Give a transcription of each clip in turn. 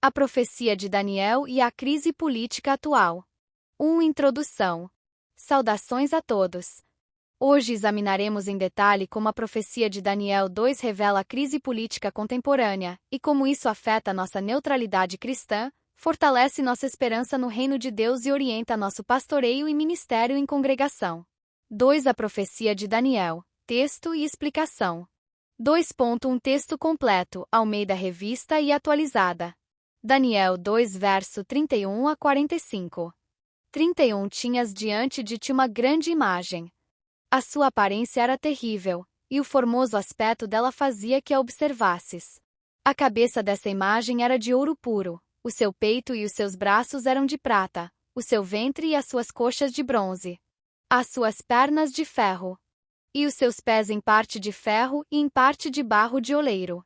A profecia de Daniel e a crise política atual. Introdução. Saudações a todos. Hoje examinaremos em detalhe como a profecia de Daniel 2 revela a crise política contemporânea e como isso afeta nossa neutralidade cristã, fortalece nossa esperança no reino de Deus e orienta nosso pastoreio e ministério em congregação. 2. A profecia de Daniel. Texto e explicação. 2.1 Texto completo, Almeida Revista e atualizada. Daniel 2 verso 31 a 45. 31 Tinhas diante de ti uma grande imagem. A sua aparência era terrível, e o formoso aspecto dela fazia que a observasses. A cabeça dessa imagem era de ouro puro, o seu peito e os seus braços eram de prata, o seu ventre e as suas coxas de bronze, as suas pernas de ferro, e os seus pés em parte de ferro e em parte de barro de oleiro.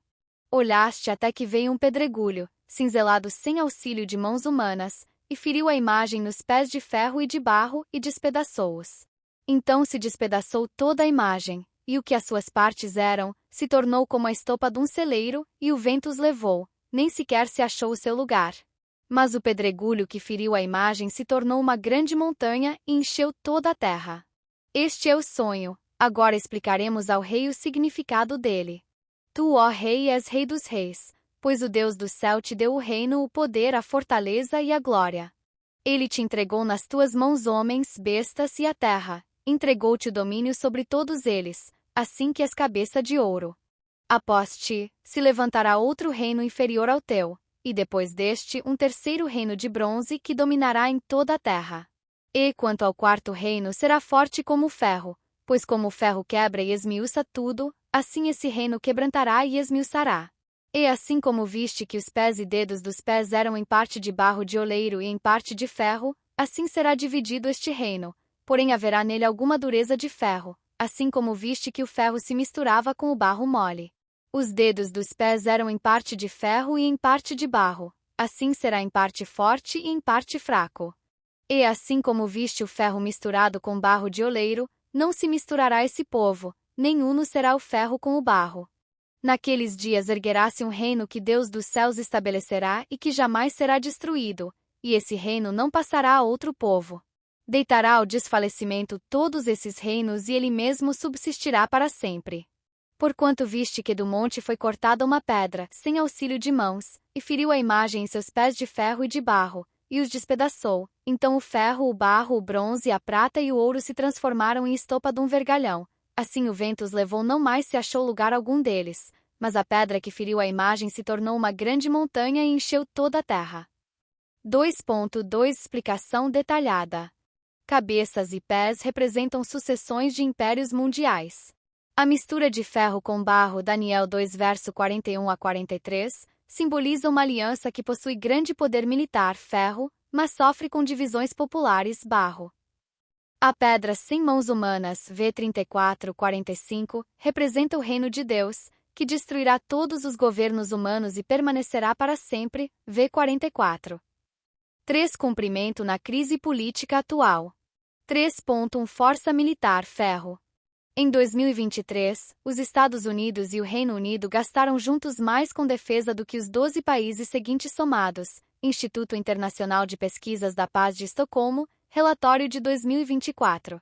Olhaste até que veio um pedregulho, cinzelado sem auxílio de mãos humanas, e feriu a imagem nos pés de ferro e de barro e despedaçou-os. Então se despedaçou toda a imagem, e o que as suas partes eram, se tornou como a estopa de um celeiro, e o vento os levou, nem sequer se achou o seu lugar. Mas o pedregulho que feriu a imagem se tornou uma grande montanha e encheu toda a terra. Este é o sonho, agora explicaremos ao rei o significado dele. Tu, ó rei, és rei dos reis, pois o Deus do céu te deu o reino, o poder, a fortaleza e a glória. Ele te entregou nas tuas mãos homens, bestas e a terra, entregou-te o domínio sobre todos eles, assim que és cabeça de ouro. Após ti, se levantará outro reino inferior ao teu, e depois deste um terceiro reino de bronze que dominará em toda a terra. E quanto ao quarto reino será forte como o ferro, pois como o ferro quebra e esmiuça tudo, assim esse reino quebrantará e esmiuçará. E assim como viste que os pés e dedos dos pés eram em parte de barro de oleiro e em parte de ferro, assim será dividido este reino, porém haverá nele alguma dureza de ferro, assim como viste que o ferro se misturava com o barro mole. Os dedos dos pés eram em parte de ferro e em parte de barro, assim será em parte forte e em parte fraco. E assim como viste o ferro misturado com barro de oleiro, não se misturará esse povo, nem uno será o ferro com o barro. Naqueles dias erguerá-se um reino que Deus dos céus estabelecerá e que jamais será destruído, e esse reino não passará a outro povo. Deitará ao desfalecimento todos esses reinos e ele mesmo subsistirá para sempre. Porquanto viste que do monte foi cortada uma pedra, sem auxílio de mãos, e feriu a imagem em seus pés de ferro e de barro, e os despedaçou, então o ferro, o barro, o bronze, a prata e o ouro se transformaram em estopa de um vergalhão. Assim o vento os levou, não mais se achou lugar algum deles, mas a pedra que feriu a imagem se tornou uma grande montanha e encheu toda a terra. 2.2 Explicação detalhada. Cabeças e pés representam sucessões de impérios mundiais. A mistura de ferro com barro, Daniel 2 verso 41 a 43, simboliza uma aliança que possui grande poder militar, ferro, mas sofre com divisões populares, barro. A pedra sem mãos humanas, v 34:45, representa o reino de Deus, que destruirá todos os governos humanos e permanecerá para sempre, v 44. 3. Cumprimento na crise política atual. 3.1 Força militar, ferro. Em 2023, os Estados Unidos e o Reino Unido gastaram juntos mais com defesa do que os 12 países seguintes somados. Instituto Internacional de Pesquisas da Paz de Estocolmo, Relatório de 2024.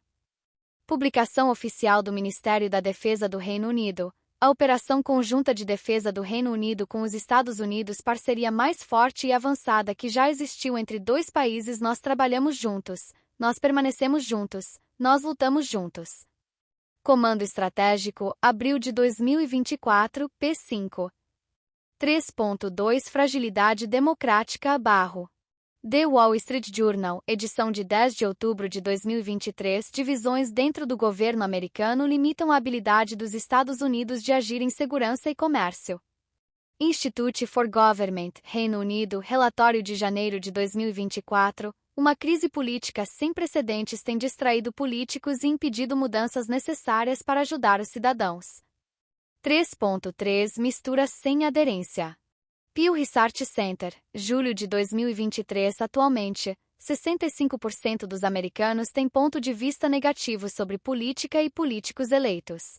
Publicação oficial do Ministério da Defesa do Reino Unido. A Operação Conjunta de Defesa do Reino Unido com os Estados Unidos, parceria mais forte e avançada que já existiu entre dois países. Nós trabalhamos juntos, nós permanecemos juntos, nós lutamos juntos. Comando Estratégico, abril de 2024, p5. 3.2 Fragilidade Democrática, barro. The Wall Street Journal, edição de 10 de outubro de 2023. Divisões dentro do governo americano limitam a habilidade dos Estados Unidos de agir em segurança e comércio. Institute for Government, Reino Unido, relatório de janeiro de 2024. Uma crise política sem precedentes tem distraído políticos e impedido mudanças necessárias para ajudar os cidadãos. 3.3 Mistura sem aderência. Pew Research Center, julho de 2023. Atualmente, 65% dos americanos têm ponto de vista negativo sobre política e políticos eleitos.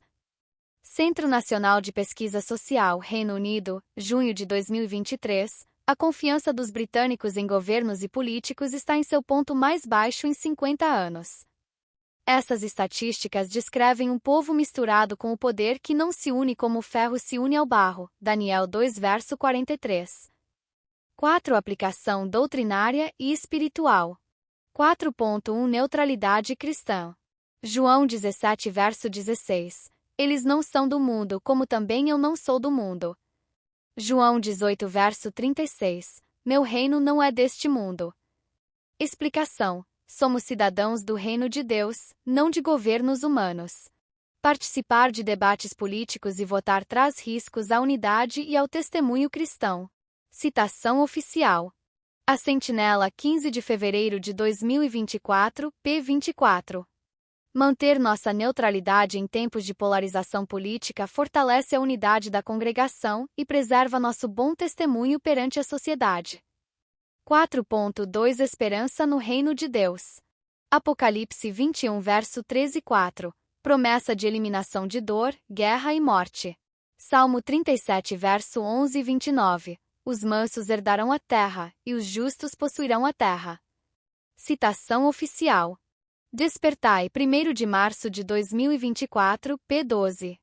Centro Nacional de Pesquisa Social, Reino Unido, junho de 2023. A confiança dos britânicos em governos e políticos está em seu ponto mais baixo em 50 anos. Essas estatísticas descrevem um povo misturado com o poder que não se une como o ferro se une ao barro. Daniel 2 verso 43. 4. Aplicação doutrinária e espiritual. 4.1 Neutralidade cristã. João 17 verso 16. Eles não são do mundo, como também eu não sou do mundo. João 18 verso 36. Meu reino não é deste mundo. Explicação. Somos cidadãos do reino de Deus, não de governos humanos. Participar de debates políticos e votar traz riscos à unidade e ao testemunho cristão. Citação oficial. A Sentinela, 15 de fevereiro de 2024, p. 24. Manter nossa neutralidade em tempos de polarização política fortalece a unidade da congregação e preserva nosso bom testemunho perante a sociedade. 4.2 Esperança no Reino de Deus. Apocalipse 21 verso 13 e 4. Promessa de eliminação de dor, guerra e morte. Salmo 37 verso 11 e 29. Os mansos herdarão a terra, e os justos possuirão a terra. Citação oficial. Despertai, 1º de março de 2024, p. 12.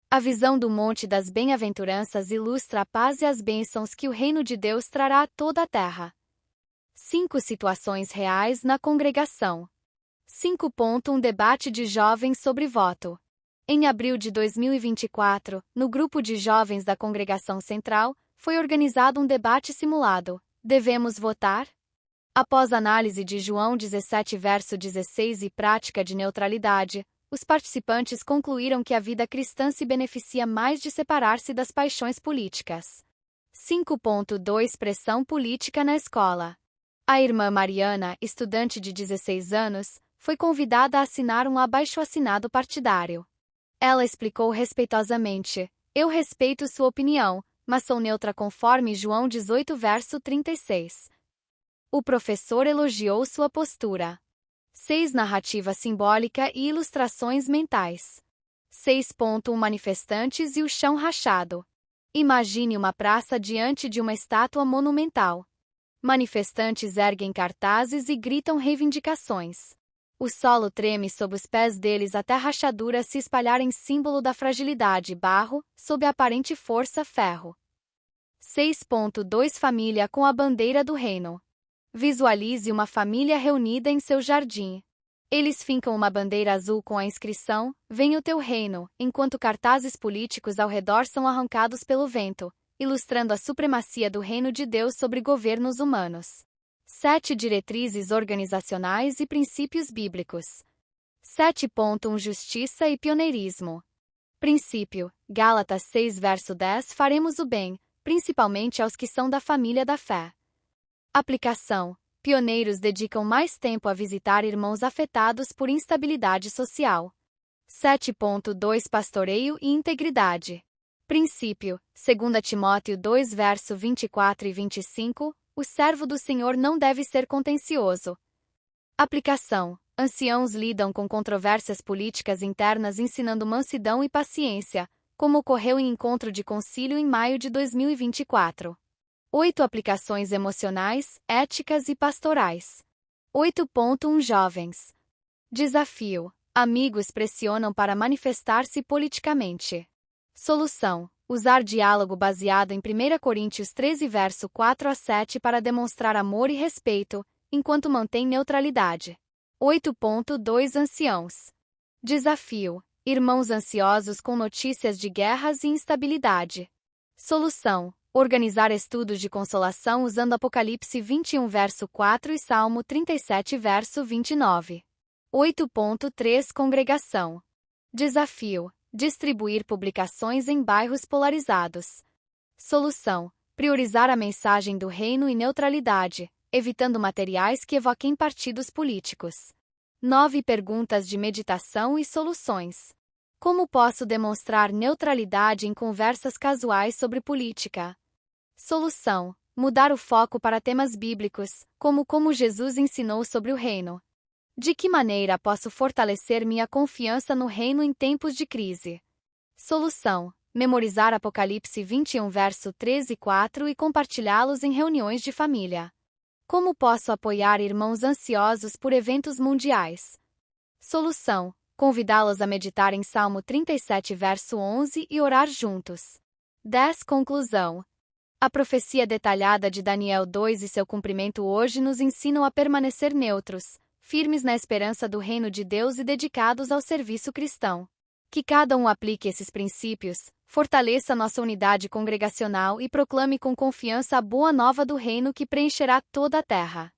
A visão do Monte das Bem-aventuranças ilustra a paz e as bênçãos que o reino de Deus trará a toda a terra. 5 situações reais na congregação. 5.1 Debate de jovens sobre voto. Em abril de 2024, no grupo de jovens da Congregação Central, foi organizado um debate simulado. Devemos votar? Após análise de João 17 verso 16 e prática de neutralidade, os participantes concluíram que a vida cristã se beneficia mais de separar-se das paixões políticas. 5.2 Pressão política na escola. A irmã Mariana, estudante de 16 anos, foi convidada a assinar um abaixo-assinado partidário. Ela explicou respeitosamente: eu respeito sua opinião, mas sou neutra conforme João 18 verso 36. O professor elogiou sua postura. 6 Narrativa simbólica e ilustrações mentais. 6.1 Manifestantes e o chão rachado. Imagine uma praça diante de uma estátua monumental. Manifestantes erguem cartazes e gritam reivindicações. O solo treme sob os pés deles até a rachadura se espalhar em símbolo da fragilidade barro, sob a aparente força ferro. 6.2 Família com a bandeira do reino. Visualize uma família reunida em seu jardim. Eles fincam uma bandeira azul com a inscrição: Venha o teu reino, enquanto cartazes políticos ao redor são arrancados pelo vento, ilustrando a supremacia do reino de Deus sobre governos humanos. 7 Diretrizes organizacionais e princípios bíblicos. 7.1 Justiça e pioneirismo. Princípio, Gálatas 6 verso 10 Faremos o bem, principalmente aos que são da família da fé. Aplicação. Pioneiros dedicam mais tempo a visitar irmãos afetados por instabilidade social. 7.2 Pastoreio e integridade. Princípio, 2 Timóteo 2 verso 24 e 25, o servo do Senhor não deve ser contencioso. Aplicação. Anciãos lidam com controvérsias políticas internas ensinando mansidão e paciência, como ocorreu em encontro de concílio em maio de 2024. 8 Aplicações emocionais, éticas e pastorais. 8.1 Jovens. Desafio. Amigos pressionam para manifestar-se politicamente. Solução. Usar diálogo baseado em 1 Coríntios 13 verso 4 a 7 para demonstrar amor e respeito, enquanto mantém neutralidade. 8.2 Anciãos. Desafio. Irmãos ansiosos com notícias de guerras e instabilidade. Solução. Organizar estudos de consolação usando Apocalipse 21 verso 4 e Salmo 37 verso 29. 8.3 Congregação. Desafio. Distribuir publicações em bairros polarizados. Solução. Priorizar a mensagem do reino e neutralidade, evitando materiais que evoquem partidos políticos. 9 Perguntas de meditação e soluções. Como posso demonstrar neutralidade em conversas casuais sobre política? Solução. Mudar o foco para temas bíblicos, como Jesus ensinou sobre o reino. De que maneira posso fortalecer minha confiança no reino em tempos de crise? Solução. Memorizar Apocalipse 21 verso 13 e 4 e compartilhá-los em reuniões de família. Como posso apoiar irmãos ansiosos por eventos mundiais? Solução: convidá-los a meditar em Salmo 37 verso 11 e orar juntos. 10. Conclusão: a profecia detalhada de Daniel 2 e seu cumprimento hoje nos ensinam a permanecer neutros, firmes na esperança do reino de Deus e dedicados ao serviço cristão. Que cada um aplique esses princípios, fortaleça nossa unidade congregacional e proclame com confiança a boa nova do reino que preencherá toda a terra.